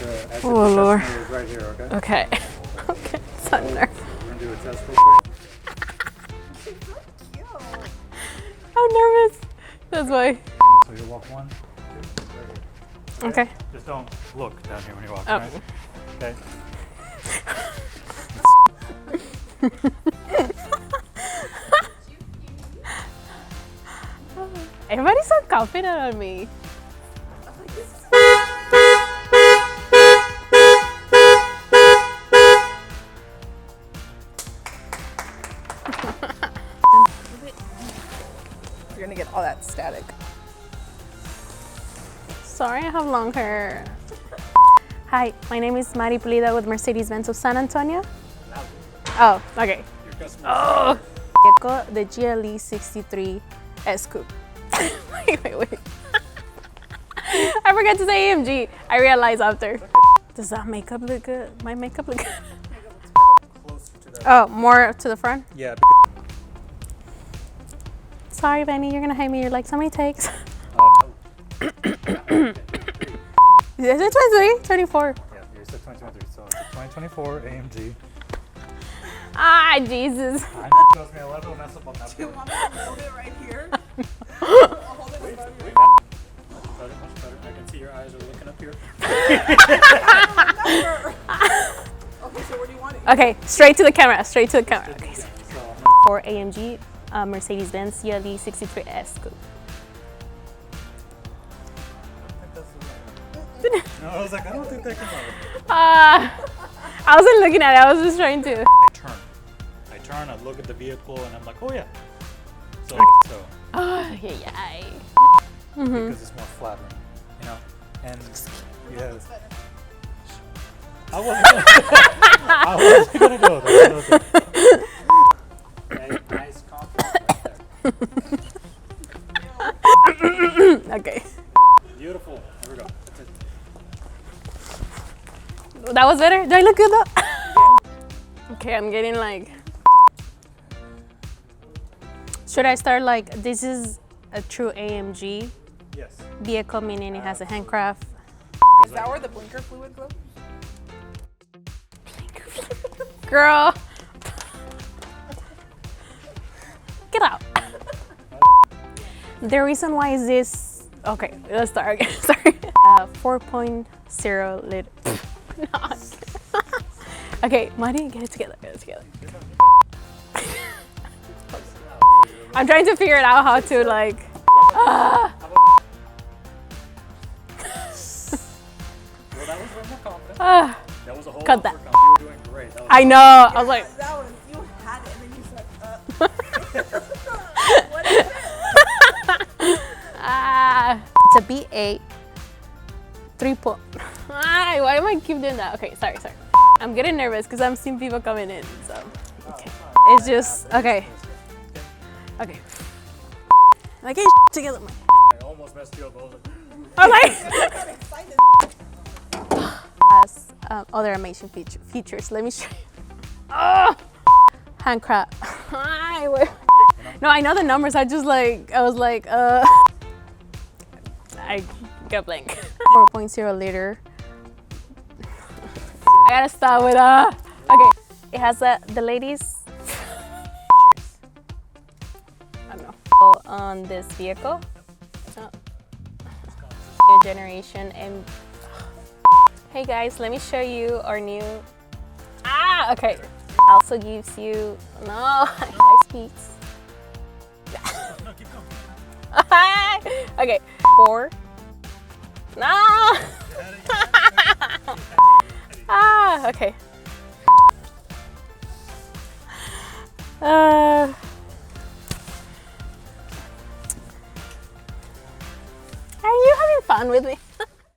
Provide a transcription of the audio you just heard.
exit Oh, Lord. is right here, okay? Okay. Okay. So nervous. We're gonna do a test real quick. I'm nervous. That's why. So you walk 1, 2, right here. Okay. Just don't look down here when you walk, Oh. right? Okay. Everybody's so confident on me. You're gonna get all that static. Sorry, I have long hair. Hi, my name is Mari Pulida with Mercedes-Benz of San Antonio. Oh, okay. Oh, vehicle, the GLE 63 S Coupe. Wait. I forgot to say AMG. I realized after. Does that makeup look good? My makeup look good? Close to that. Oh, more to the front? Yeah. Sorry, Benny, you're gonna hate me. You're like, so many takes. Is it 23? 24. Yeah, you said 2023, so it's a 2024 AMG. Ah, Jesus. I know, trust me, a lot of people mess up on that. Do you want me to hold it right here? I'll hold it in front of you. Much better. I can see your eyes are looking up here. Okay, so where do you want it? Okay, straight to the camera. Straight to the camera. Okay. So For AMG Mercedes-Benz GLE 63 S Coupe. no, I was like, I don't think that can work. I wasn't looking at it. I was just trying to. I turn, I look at the vehicle, and I'm like, oh yeah. So Oh, yeah. because it's more flattering, you know? And yeah. I wasn't gonna go there. Nice compliment right there. Okay. Beautiful. Here we go. That was better? Do I look good though? Okay, I'm getting like. Should I start like, this is a true AMG Yes. vehicle, meaning it has a handcraft? Is that where the blinker fluid goes? Girl. Get out. The reason why is this, okay, let's start again, sorry. 4.0 liter. No. Okay, Mari, get it together, I'm trying to figure it out how to like, Well, that was way more confident. That was a whole Cut lot that. more confident. You were doing great. That was I know, I was like, That one, you had it and then you said, what is it? it's a B8 3 point. Why am I keep doing that? Okay, sorry. I'm getting nervous because I'm seeing people coming in, so, okay. It's just, okay. Okay. I get together. I almost messed you up. I was like, I'm like, Excited. has other amazing features. Let me show you. Oh, handcraft. No, I know the numbers. I was like, I got blank. 4.0 liter. I gotta start with okay. It has the ladies. I don't know. On this vehicle. New generation and. Hey guys, let me show you our new. Okay. Also gives you high speeds. no, keep going. Okay, 4. No. Okay. Are you having fun with me?